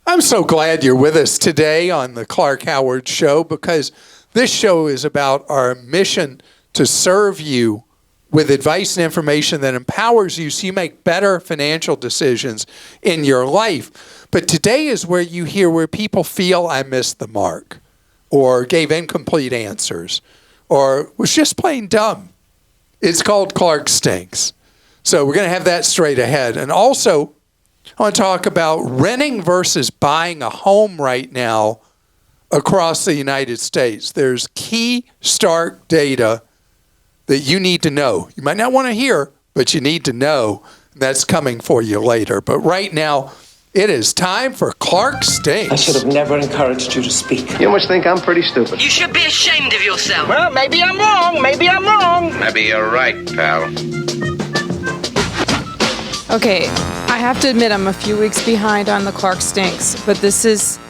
I'm so glad you're with us today on the Clark Howard Show, because this show is about our mission to serve you with advice and information that empowers you so you make better financial decisions in your life. But today is where you hear where people feel I missed the mark, or gave incomplete answers, or was just plain dumb. It's called Clark Stinks. So we're going to have that straight ahead. And also, I want to talk about renting versus buying a home right now across the United States. There's key stark data that you need to know. You might not want to hear, but you need to know. That's coming for you later. But right now, it is time for Clark Stinks. I should have never encouraged you to speak. You must think I'm pretty stupid. You should be ashamed of yourself. Well, maybe I'm wrong. Maybe I'm wrong. Maybe you're right, pal. Okay, I have to admit I'm a few weeks behind on the Clark Stinks, but this is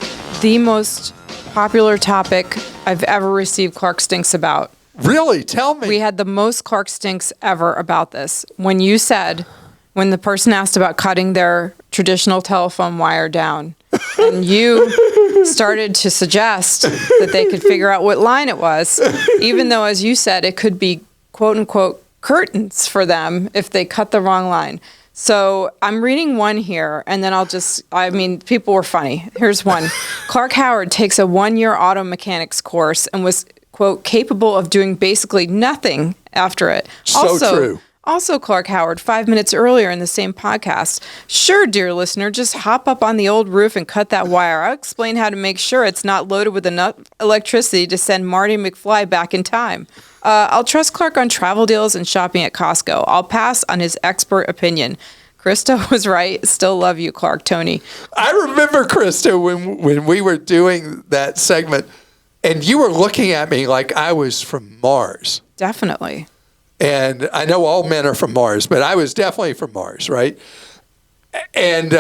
the most popular topic I've ever received Clark Stinks about. Really? Tell me. We had the most Clark Stinks ever about this. When the person asked about cutting their traditional telephone wire down, and you started to suggest that they could figure out what line it was, even though, as you said, it could be quote-unquote curtains for them if they cut the wrong line. So I'm reading one here, and then people were funny. Here's one. Clark Howard takes a 1-year auto mechanics course and was, quote, capable of doing basically nothing after it. So true. Also, Clark Howard, 5 minutes earlier in the same podcast. Sure, dear listener, just hop up on the old roof and cut that wire. I'll explain how to make sure it's not loaded with enough electricity to send Marty McFly back in time. I'll trust Clark on travel deals and shopping at Costco. I'll pass on his expert opinion. Christa was right. Still love you, Clark. Tony. I remember, Christa, when we were doing that segment, and you were looking at me like I was from Mars. Definitely. And I know all men are from Mars, but I was definitely from Mars, right? And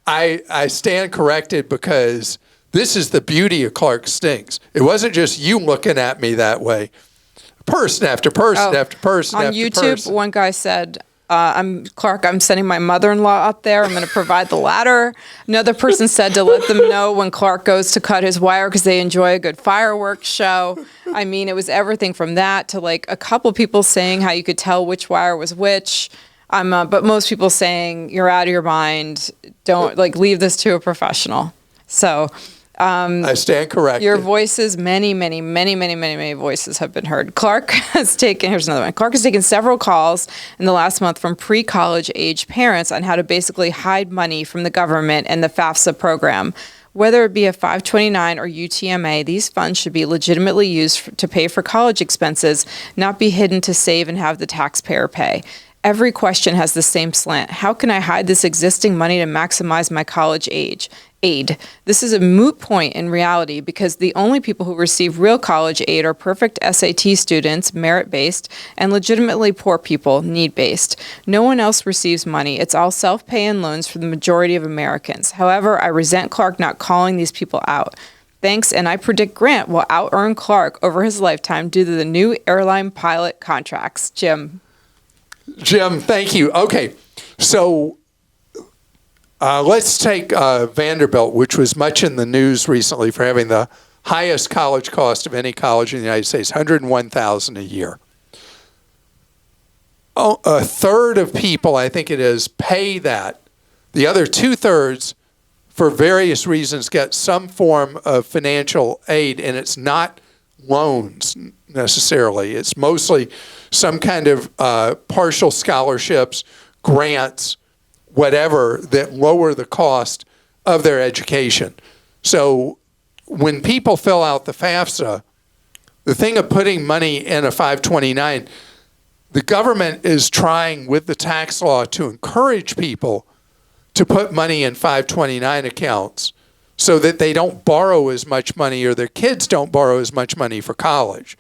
I stand corrected, because this is the beauty of Clark Stinks. It wasn't just you looking at me that way. Person after person after person on after YouTube, person. One guy said, I'm sending my mother-in-law up there. I'm going to provide the ladder. Another person said to let them know when Clark goes to cut his wire because they enjoy a good fireworks show. I mean, it was everything from that to like a couple people saying how you could tell which wire was which. But most people saying you're out of your mind. Don't leave this to a professional. So I stand corrected. Your voices, many voices have been heard. Clark has taken, here's another one. Clark has taken several calls in the last month from pre-college age parents on how to basically hide money from the government and the FAFSA program. Whether it be a 529 or UTMA, these funds should be legitimately used to pay for college expenses, not be hidden to save and have the taxpayer pay. Every question has the same slant. How can I hide this existing money to maximize my college aid? This is a moot point in reality, because the only people who receive real college aid are perfect SAT students, merit-based, and legitimately poor people, need-based. No one else receives money. It's all self-pay and loans for the majority of Americans. However, I resent Clark not calling these people out. Thanks, and I predict Grant will out-earn Clark over his lifetime due to the new airline pilot contracts. Jim, thank you. Okay, so let's take Vanderbilt, which was much in the news recently for having the highest college cost of any college in the United States, $101,000 a year. A third of people, I think it is, pay that. The other 2/3, for various reasons, get some form of financial aid, and it's not loans necessarily. It's mostly some kind of partial scholarships, grants, whatever, that lower the cost of their education. So when people fill out the FAFSA, the thing of putting money in a 529, the government is trying with the tax law to encourage people to put money in 529 accounts so that they don't borrow as much money, or their kids don't borrow as much money for college.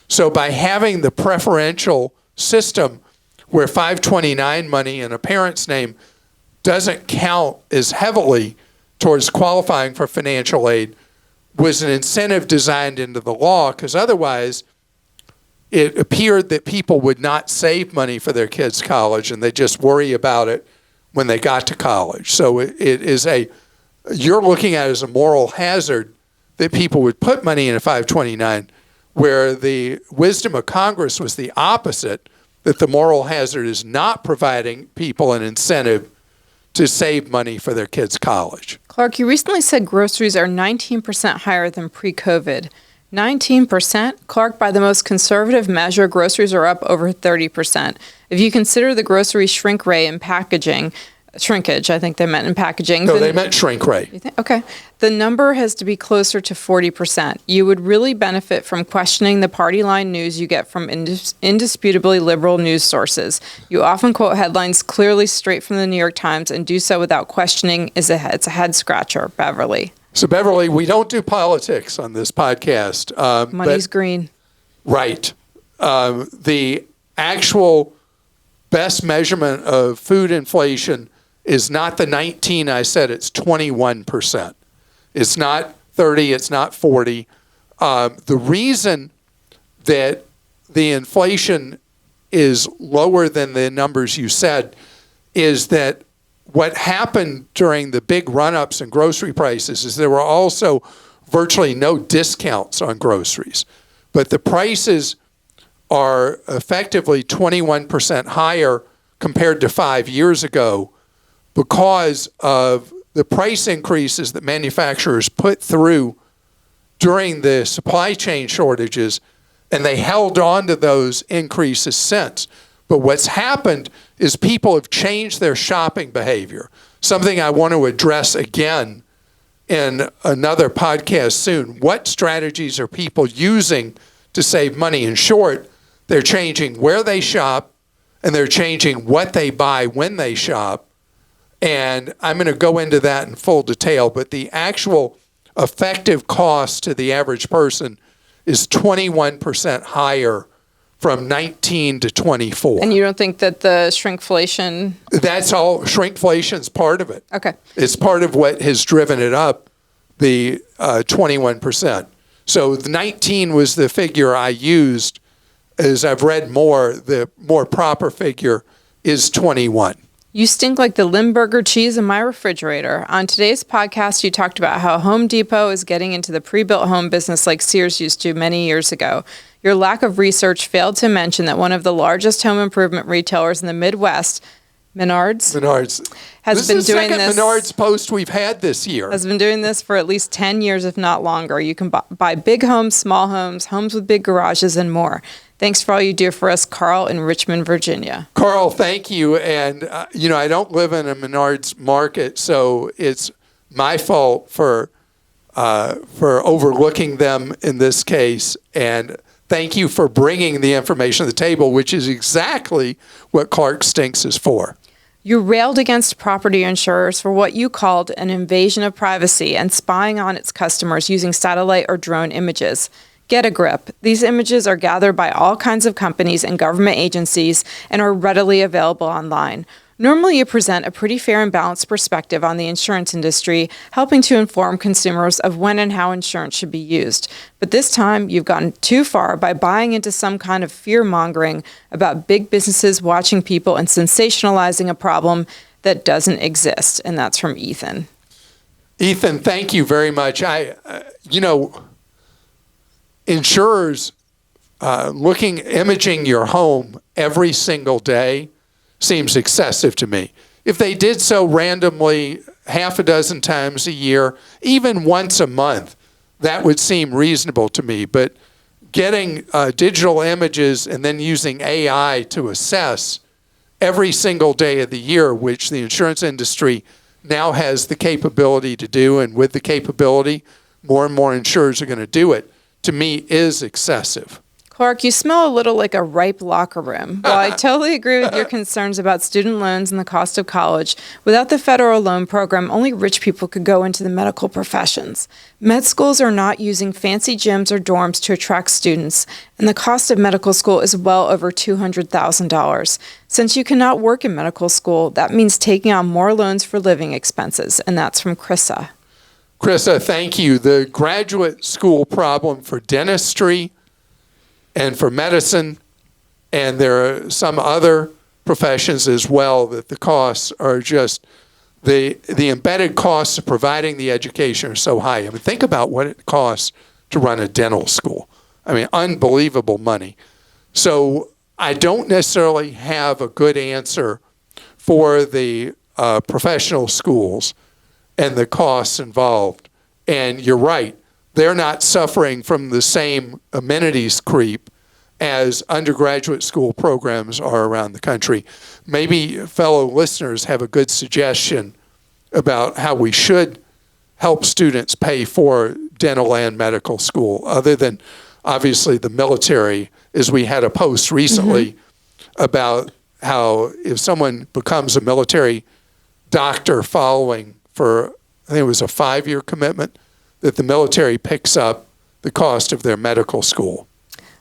So by having the preferential system where 529 money in a parent's name doesn't count as heavily towards qualifying for financial aid, was an incentive designed into the law, because otherwise it appeared that people would not save money for their kids' college, and they just worry about it when they got to college. So it is a you're looking at as a moral hazard that people would put money in a 529, where the wisdom of Congress was the opposite, that the moral hazard is not providing people an incentive to save money for their kids' college. Clark, you recently said groceries are 19% higher than pre-COVID. 19%? Clark, by the most conservative measure, groceries are up over 30%. If you consider the grocery shrink rate in packaging, shrinkage, I think they meant in packaging. No, they meant shrink rate. You think? Okay. The number has to be closer to 40%. You would really benefit from questioning the party line news you get from indisputably liberal news sources. You often quote headlines clearly straight from the New York Times and do so without questioning. It's a head scratcher, Beverly. So, Beverly, we don't do politics on this podcast. Money's green. Right. The actual best measurement of food inflation is not the 19 I said, it's 21%. It's not 30, it's not 40. The reason that the inflation is lower than the numbers you said is that what happened during the big run-ups in grocery prices is there were also virtually no discounts on groceries. But the prices are effectively 21% higher compared to 5 years ago because of the price increases that manufacturers put through during the supply chain shortages, and they held on to those increases since. But what's happened is people have changed their shopping behavior, something I want to address again in another podcast soon. What strategies are people using to save money? In short, they're changing where they shop, and they're changing what they buy when they shop. And I'm going to go into that in full detail, but the actual effective cost to the average person is 21% higher from 19 to 24. And you don't think that the shrinkflation... That's all. Shrinkflation's part of it. Okay. It's part of what has driven it up, the 21%. So the 19 was the figure I used. As I've read more, the more proper figure is 21. You stink like the Limburger cheese in my refrigerator. On today's podcast, you talked about how Home Depot is getting into the pre-built home business like Sears used to many years ago. Your lack of research failed to mention that one of the largest home improvement retailers in the Midwest, Menards, has been doing this. This is the second Menards post we've had this year. Has been doing this for at least 10 years, if not longer. You can buy big homes, small homes, homes with big garages, and more. Thanks for all you do for us, Carl in Richmond, Virginia. Carl, thank you. And, I don't live in a Menards market, so it's my fault for overlooking them in this case. And thank you for bringing the information to the table, which is exactly what Clark Stinks is for. You railed against property insurers for what you called an invasion of privacy and spying on its customers using satellite or drone images. Get a grip. These images are gathered by all kinds of companies and government agencies and are readily available online. Normally, you present a pretty fair and balanced perspective on the insurance industry, helping to inform consumers of when and how insurance should be used. But this time, you've gone too far by buying into some kind of fear-mongering about big businesses watching people and sensationalizing a problem that doesn't exist. And that's from Ethan. Ethan, thank you very much. Insurers imaging your home every single day seems excessive to me. If they did so randomly half a dozen times a year, even once a month, that would seem reasonable to me. But getting digital images and then using AI to assess every single day of the year, which the insurance industry now has the capability to do, and with the capability, more and more insurers are going to do it, to me is excessive. Clark, you smell a little like a ripe locker room. While I totally agree with your concerns about student loans and the cost of college, without the federal loan program, only rich people could go into the medical professions. Med schools are not using fancy gyms or dorms to attract students, and the cost of medical school is well over $200,000. Since you cannot work in medical school, that means taking on more loans for living expenses, and that's from Christa. Christa, thank you. The graduate school problem for dentistry and for medicine, and there are some other professions as well, that the costs are just the embedded costs of providing the education are so high. I mean, think about what it costs to run a dental school. I mean, unbelievable money. So I don't necessarily have a good answer for the professional schools and the costs involved. And you're right, they're not suffering from the same amenities creep as undergraduate school programs are around the country. Maybe fellow listeners have a good suggestion about how we should help students pay for dental and medical school, other than obviously the military, as we had a post recently about how if someone becomes a military doctor following for, I think it was a 5-year commitment, that the military picks up the cost of their medical school.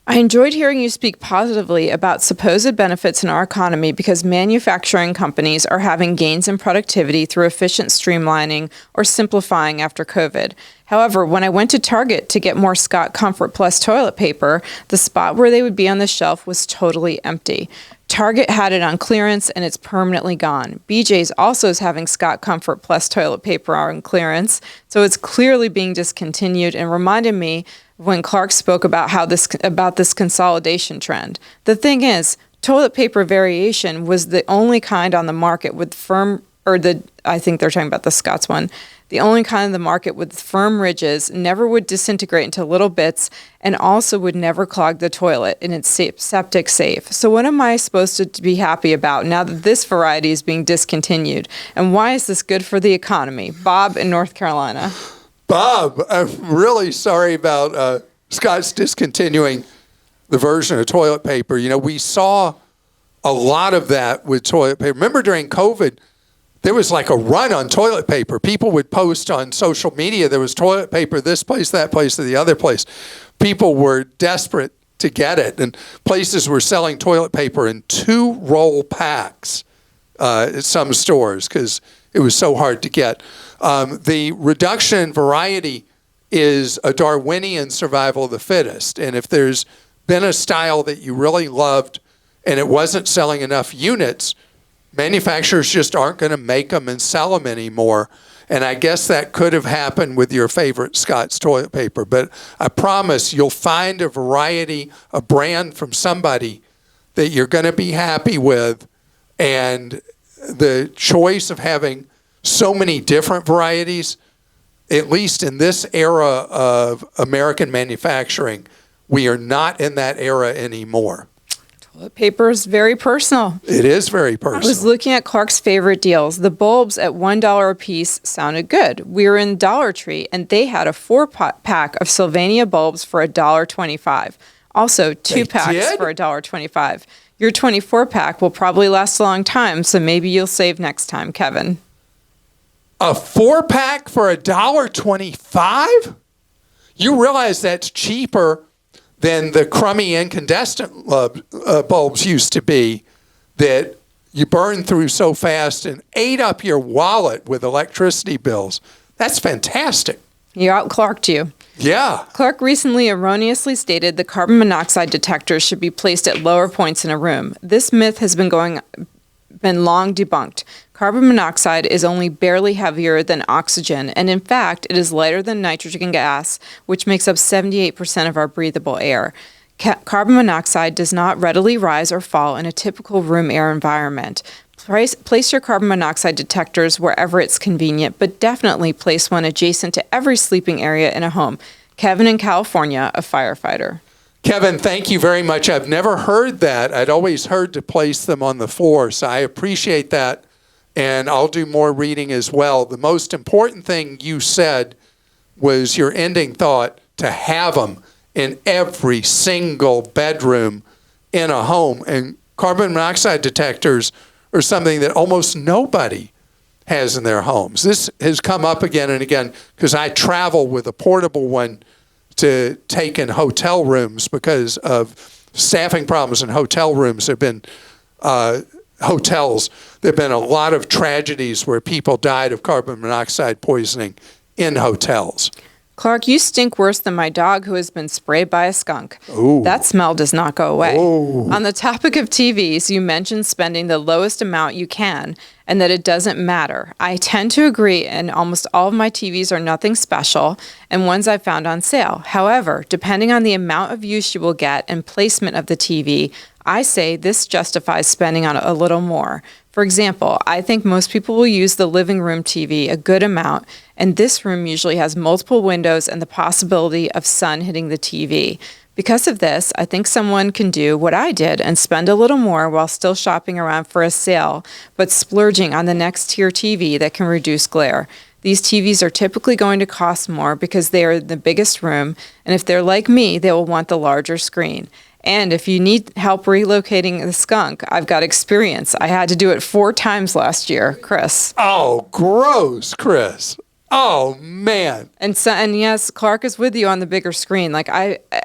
I enjoyed hearing you speak positively about supposed benefits in our economy because manufacturing companies are having gains in productivity through efficient streamlining or simplifying after COVID. However, when I went to Target to get more Scott Comfort Plus toilet paper, the spot where they would be on the shelf was totally empty. Target had it on clearance and it's permanently gone. BJ's also is having Scott Comfort Plus toilet paper on clearance, so it's clearly being discontinued, and reminded me when Clark spoke about this consolidation trend. The thing is, toilet paper variation was the only kind on the market with I think they're talking about the Scott's one, the only kind of the market with firm ridges, never would disintegrate into little bits, and also would never clog the toilet, and it's septic safe. So what am I supposed to be happy about now that this variety is being discontinued? And why is this good for the economy? Bob in North Carolina. Bob, I'm really sorry about Scott's discontinuing the version of toilet paper. You know, we saw a lot of that with toilet paper. Remember during COVID, there was like a run on toilet paper. People would post on social media, there was toilet paper this place, that place, or the other place. People were desperate to get it, and places were selling toilet paper in 2-roll packs at some stores because it was so hard to get. The reduction in variety is a Darwinian survival of the fittest. And if there's been a style that you really loved and it wasn't selling enough units, manufacturers just aren't going to make them and sell them anymore. And I guess that could have happened with your favorite Scott's toilet paper. But I promise you'll find a variety, a brand from somebody that you're going to be happy with. And the choice of having so many different varieties, at least in this era of American manufacturing, we are not in that era anymore. Toilet paper is very personal. It is very personal. I was looking at Clark's favorite deals. The bulbs at $1 a piece sounded good. We were in Dollar Tree, and they had a 4-pack of Sylvania bulbs for $1.25. Also, 2 packs for $1.25. Your 24-pack will probably last a long time, so maybe you'll save next time, Kevin. A 4-pack for $1.25? You realize that's cheaper than the crummy incandescent bulbs used to be that you burned through so fast and ate up your wallet with electricity bills. That's fantastic. He out-Clarked you. Yeah. Clark recently erroneously stated the carbon monoxide detectors should be placed at lower points in a room. This myth has been long debunked. Carbon monoxide is only barely heavier than oxygen, and in fact, it is lighter than nitrogen gas, which makes up 78% of our breathable air. Carbon monoxide does not readily rise or fall in a typical room air environment. Place your carbon monoxide detectors wherever it's convenient, but definitely place one adjacent to every sleeping area in a home. Kevin in California, a firefighter. Kevin, thank you very much. I've never heard that. I'd always heard to place them on the floor, so I appreciate that, and I'll do more reading as well. The most important thing you said was your ending thought, to have them in every single bedroom in a home. And carbon monoxide detectors are something that almost nobody has in their homes. This has come up again and again because I travel with a portable one to take in hotel rooms because of staffing problems in hotel rooms. There have been hotels. There have been a lot of tragedies where people died of carbon monoxide poisoning in hotels. Clark, you stink worse than my dog who has been sprayed by a skunk. Ooh. That smell does not go away. Ooh. On the topic of TVs, you mentioned spending the lowest amount you can and that it doesn't matter. I tend to agree, and almost all of my TVs are nothing special and ones I found on sale. However, depending on the amount of use you will get and placement of the TV, I say this justifies spending on a little more. For example, I think most people will use the living room TV a good amount, and this room usually has multiple windows and the possibility of sun hitting the TV. Because of this, I think someone can do what I did and spend a little more while still shopping around for a sale, but splurging on the next tier TV that can reduce glare. These TVs are typically going to cost more because they are the biggest room, and if they're like me, they will want the larger screen. And if you need help relocating the skunk, I've got experience. I had to do it 4 times last year, Chris. Oh, gross, Chris. Oh, man. And yes, Clark is with you on the bigger screen. Like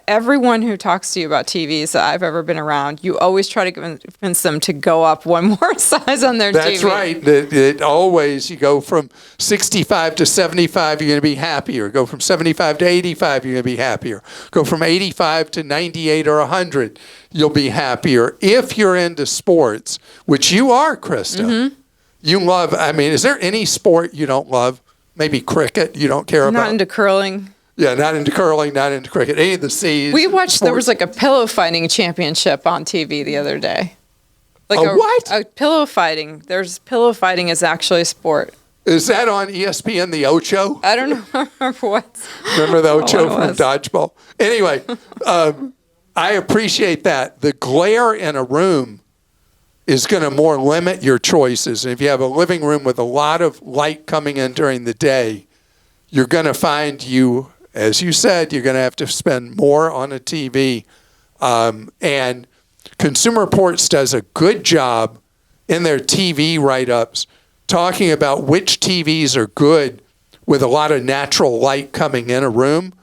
everyone who talks to you about TVs that I've ever been around, you always try to convince them to go up one more size on their TV. That's right. It always, you go from 65 to 75, you're going to be happier. Go from 75 to 85, you're going to be happier. Go from 85 to 98 or 100, you'll be happier. If you're into sports, which you are, Christa, you love, is there any sport you don't love? Maybe cricket you don't care about? Not into curling. Yeah, not into curling, not into cricket. Any of the C's. We watched, sports. There was like a pillow fighting championship on TV the other day. Like what? A pillow fighting. Pillow fighting is actually a sport. Is that on ESPN, the Ocho? I don't know what. Remember the Ocho from was. Dodgeball? Anyway, I appreciate that. The glare in a room is going to more limit your choices. And if you have a living room with a lot of light coming in during the day, you're going to find as you said, you're going to have to spend more on a TV. And Consumer Reports does a good job in their TV write-ups talking about which TVs are good with a lot of natural light coming in a room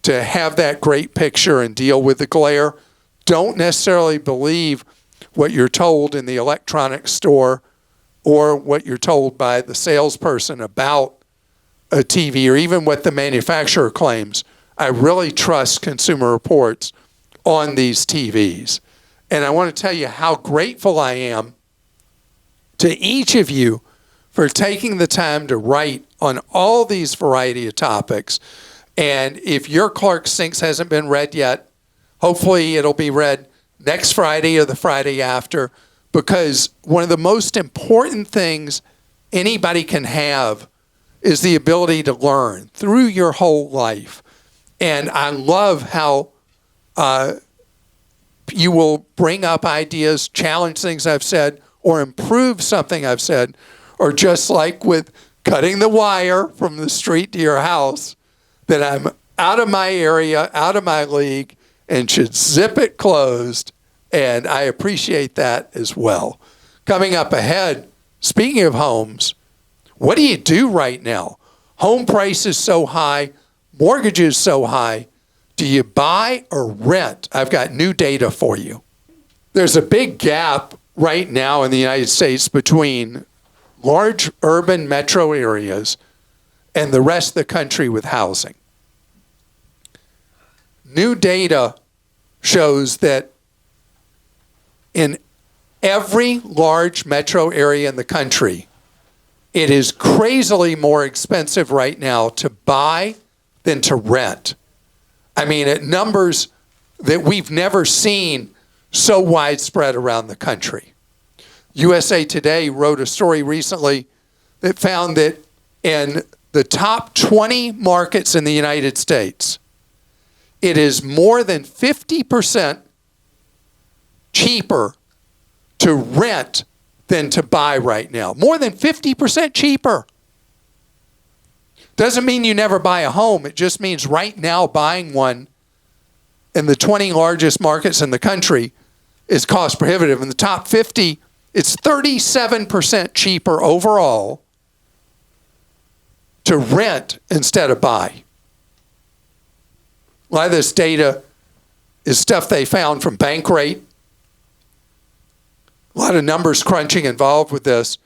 to have that great picture and deal with the glare. Don't necessarily believe what you're told in the electronics store or what you're told by the salesperson about a TV or even what the manufacturer claims. I really trust Consumer Reports on these TVs. And I want to tell you how grateful I am to each of you for taking the time to write on all these variety of topics. And if your Clark Sinks hasn't been read yet, hopefully it'll be read next Friday or the Friday after, because one of the most important things anybody can have is the ability to learn through your whole life. And I love how you will bring up ideas, challenge things I've said, or improve something I've said, or just like with cutting the wire from the street to your house, that I'm out of my area, out of my league, and should zip it closed, and I appreciate that as well. Coming up ahead, speaking of homes, what do you do right now? Home prices so high, mortgages so high. Do you buy or rent? I've got new data for you. There's a big gap right now in the United States between large urban metro areas and the rest of the country with housing. New data shows that in every large metro area in the country, it is crazily more expensive right now to buy than to rent. At numbers that we've never seen so widespread around the country. USA Today wrote a story recently that found that in the top 20 markets in the United States, it is more than 50% cheaper to rent than to buy right now. More than 50% cheaper. Doesn't mean you never buy a home. It just means right now buying one in the 20 largest markets in the country is cost prohibitive. In the top 50, it's 37% cheaper overall to rent instead of buy. A lot of this data is stuff they found from Bankrate. A lot of numbers crunching involved with this.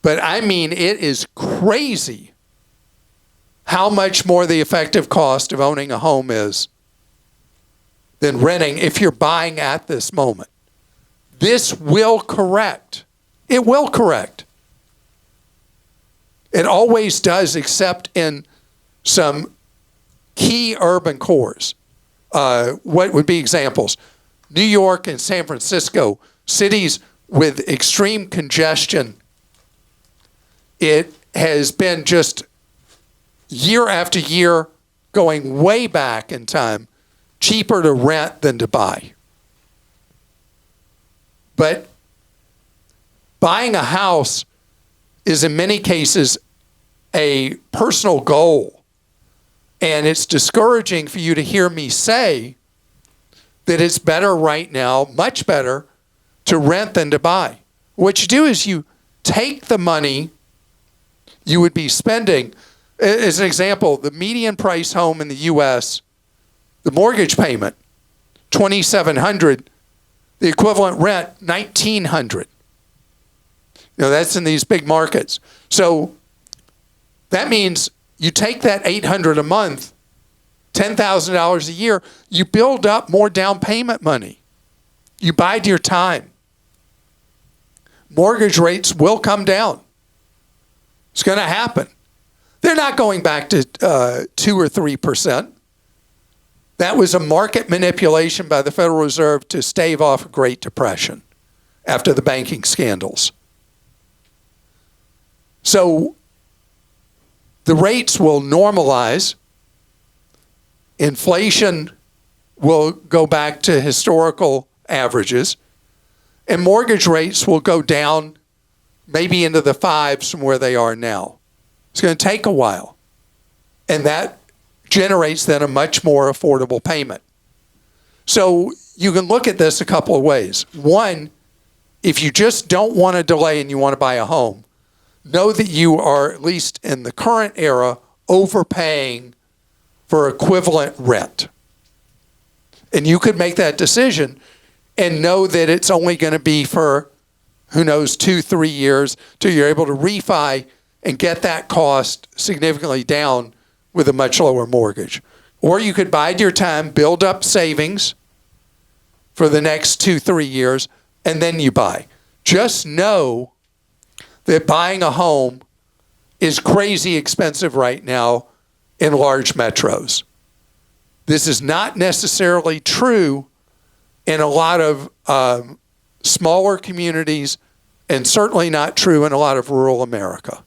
But it is crazy how much more the effective cost of owning a home is than renting if you're buying at this moment. This will correct. It will correct. It always does, except in some key urban cores. What would be examples? New York and San Francisco, cities with extreme congestion. It has been just year after year, going way back in time, cheaper to rent than to buy. But buying a house is in many cases a personal goal. And it's discouraging for you to hear me say that it's better right now, much better, to rent than to buy. What you do is you take the money you would be spending. As an example, the median price home in the U.S., the mortgage payment, $2,700, the equivalent rent, $1,900. That's in these big markets. So that means you take that $800 a month, $10,000 a year, you build up more down payment money. You bide your time. Mortgage rates will come down. It's going to happen. They're not going back to 2 or 3%. That was a market manipulation by the Federal Reserve to stave off a Great Depression after the banking scandals. So the rates will normalize. Inflation will go back to historical averages. And mortgage rates will go down maybe into the 5s from where they are now. It's going to take a while. And that generates then a much more affordable payment. So you can look at this a couple of ways. One, if you just don't want to delay and you want to buy a home, know that you are, at least in the current era, overpaying for equivalent rent. And you could make that decision and know that it's only going to be for, 2-3 years till you're able to refi and get that cost significantly down with a much lower mortgage. Or you could bide your time, build up savings for the next 2-3 years, and then you buy. Just know that buying a home is crazy expensive right now in large metros. This is not necessarily true in a lot of smaller communities, and certainly not true in a lot of rural America.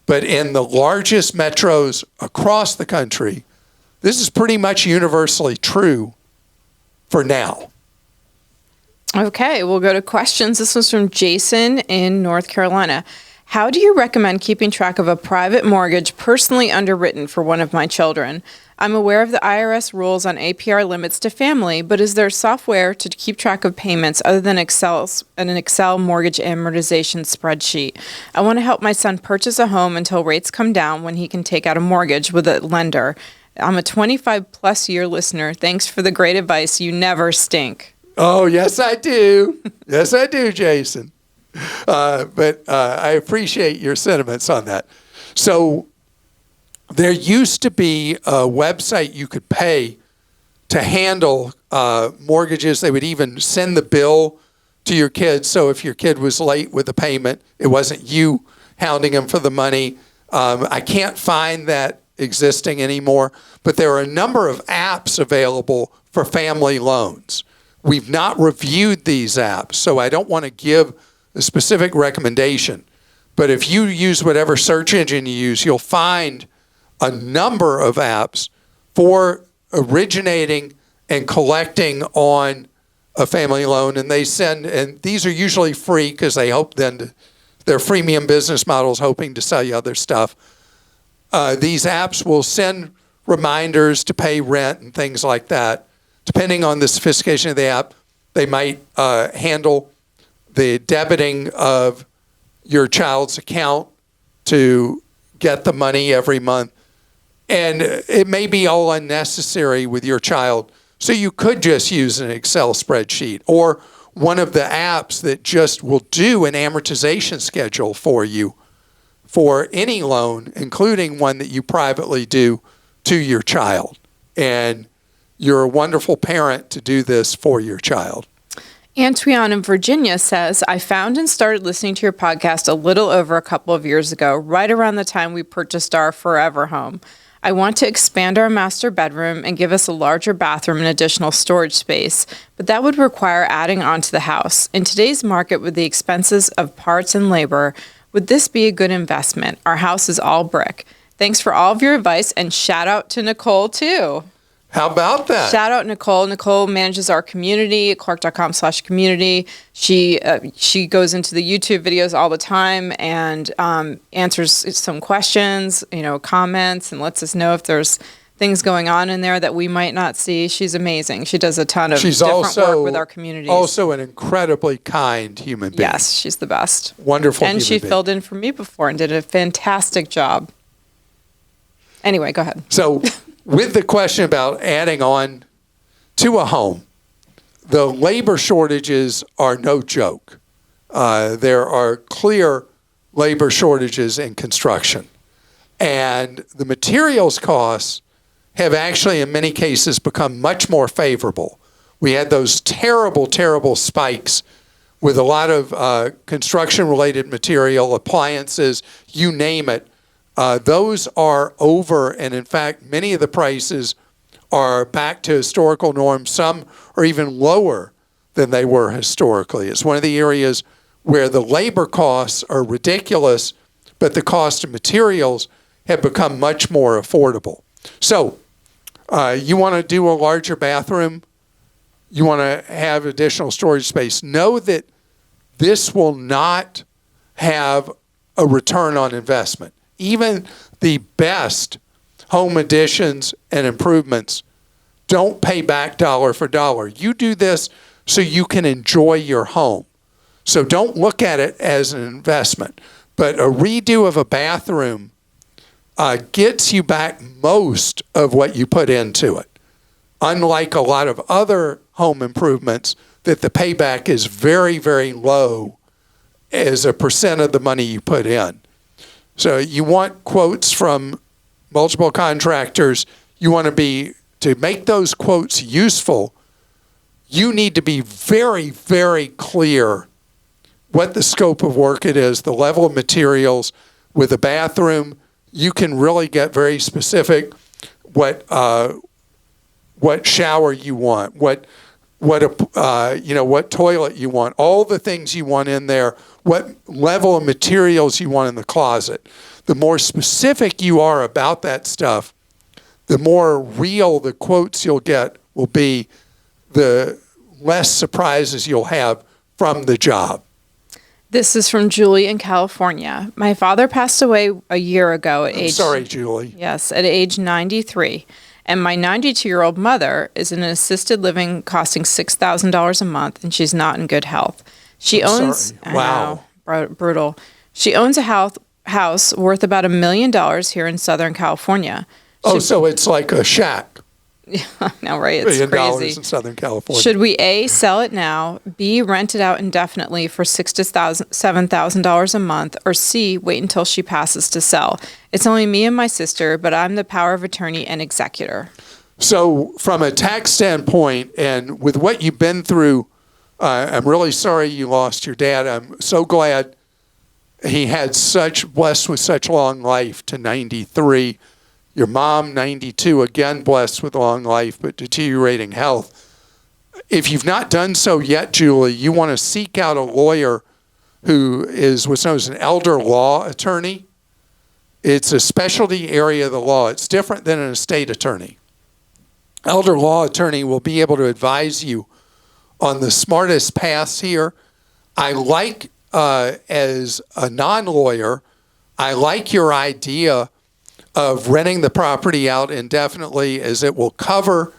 But in the largest metros across the country, this is pretty much universally true for now. Okay, we'll go to questions. This was from Jason in North Carolina. How do you recommend keeping track of a private mortgage personally underwritten for one of my children? I'm aware of the IRS rules on APR limits to family, but is there software to keep track of payments other than an Excel mortgage amortization spreadsheet? I want to help my son purchase a home until rates come down when he can take out a mortgage with a lender. I'm a 25-plus year listener. Thanks for the great advice. You never stink. Oh, yes, I do. Yes, I do, Jason. But I appreciate your sentiments on that. So there used to be a website you could pay to handle mortgages. They would even send the bill to your kids. So if your kid was late with the payment, it wasn't you hounding them for the money. I can't find that existing anymore. But there are a number of apps available for family loans. We've not reviewed these apps, so I don't want to give a specific recommendation. But if you use whatever search engine you use, you'll find a number of apps for originating and collecting on a family loan. And and these are usually free because they hope then they're freemium business models hoping to sell you other stuff. These apps will send reminders to pay rent and things like that. Depending on the sophistication of the app, they might handle the debiting of your child's account to get the money every month. And it may be all unnecessary with your child. So you could just use an Excel spreadsheet or one of the apps that just will do an amortization schedule for you for any loan, including one that you privately do to your child. And you're a wonderful parent to do this for your child. Antoine in Virginia says, I found and started listening to your podcast a little over a couple of years ago, right around the time we purchased our forever home. I want to expand our master bedroom and give us a larger bathroom and additional storage space, but that would require adding on to the house. In today's market, with the expenses of parts and labor, would this be a good investment? Our house is all brick. Thanks for all of your advice, and shout out to Nicole, too. How about that? Shout out Nicole. Nicole manages our community, clark.com/community. She goes into the YouTube videos all the time and answers some questions, comments, and lets us know if there's things going on in there that we might not see. She's amazing. She does a ton of different work with our communities. Also an incredibly kind human being. Yes, she's the best. Wonderful and human she being. filled in for me before and did a fantastic job. Anyway, go ahead. So with the question about adding on to a home, the labor shortages are no joke. There are clear labor shortages in construction. And the materials costs have actually, in many cases, become much more favorable. We had those terrible, terrible spikes with a lot of construction-related material, appliances, you name it. Those are over, and in fact, many of the prices are back to historical norms. Some are even lower than they were historically. It's one of the areas where the labor costs are ridiculous, but the cost of materials have become much more affordable. So you want to do a larger bathroom, you want to have additional storage space. Know that this will not have a return on investment. Even the best home additions and improvements don't pay back dollar for dollar. You do this so you can enjoy your home. So don't look at it as an investment. But a redo of a bathroom gets you back most of what you put into it. Unlike a lot of other home improvements that the payback is very, very low as a percent of the money you put in. So you want quotes from multiple contractors. You want to make those quotes useful, you need to be very, very clear what the scope of work it is, the level of materials. With a bathroom, you can really get very specific what shower you want, what toilet you want, all the things you want in there, what level of materials you want in the closet. The more specific you are about that stuff, the more real the quotes you'll get will be, the less surprises you'll have from the job. This is from Julie in California. My father passed away a year ago at Sorry, Julie. Yes, at age 93. And my 92-year-old mother is in an assisted living costing $6,000 a month, and she's not in good health. She owns... Wow. I know, brutal. She owns a house worth about $1 million here in Southern California. So it's like a shack. I know, right? It's $1 million crazy. in Southern California. Should we A, sell it now, B, rent it out indefinitely for $6,000 to $7,000 a month, or C, wait until she passes to sell? It's only me and my sister, but I'm the power of attorney and executor. So from a tax standpoint, and with what you've been through, I'm really sorry you lost your dad. I'm so glad he had blessed with such long life to 93. Your mom, 92, again blessed with long life, but deteriorating health. If you've not done so yet, Julie, you want to seek out a lawyer who is what's known as an elder law attorney. It's a specialty area of the law. It's different than an estate attorney. Elder law attorney will be able to advise you on the smartest paths here. I like, as a non-lawyer, I like your idea of renting the property out indefinitely, as it will cover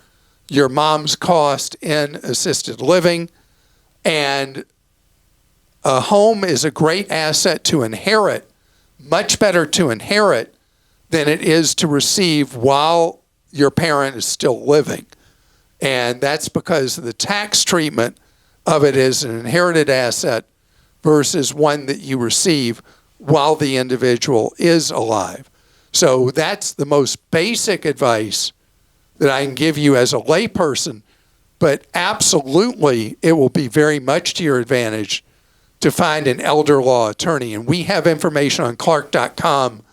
your mom's cost in assisted living. And a home is a great asset to inherit, much better to inherit than it is to receive while your parent is still living. And that's because the tax treatment of it is an inherited asset versus one that you receive while the individual is alive. So that's the most basic advice that I can give you as a layperson. but absolutely it will be very much to your advantage to find an elder law attorney. And we have information on Clark.com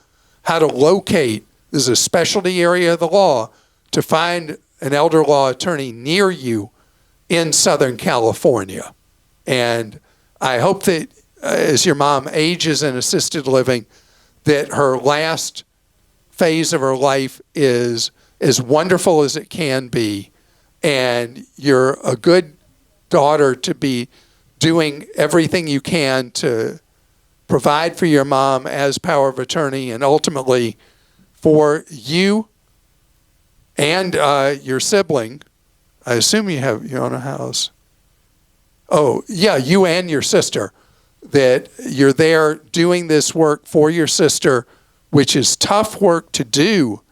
how to locate, this is a specialty area of the law, to find an elder law attorney near you in Southern California. And I hope that as your mom ages in assisted living, that her last phase of her life is as wonderful as it can be. And you're a good daughter to be doing everything you can to provide for your mom as power of attorney, and ultimately for you and your sibling. I assume you own a house. Oh, yeah, you and your sister, that you're there doing this work for your sister, which is tough work to do,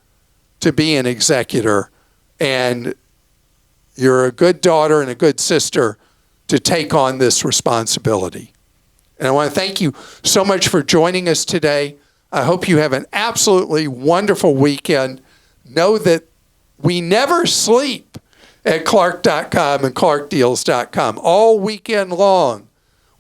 to be an executor. And you're a good daughter and a good sister to take on this responsibility. And I want to thank you so much for joining us today. I hope you have an absolutely wonderful weekend. Know that we never sleep at Clark.com and ClarkDeals.com. All weekend long,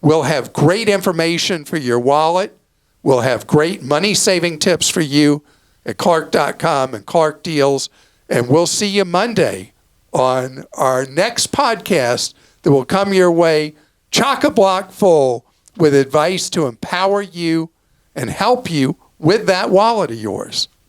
we'll have great information for your wallet. We'll have great money-saving tips for you at Clark.com and Clark Deals. And we'll see you Monday on our next podcast that will come your way chock-a-block full with advice to empower you and help you with that wallet of yours.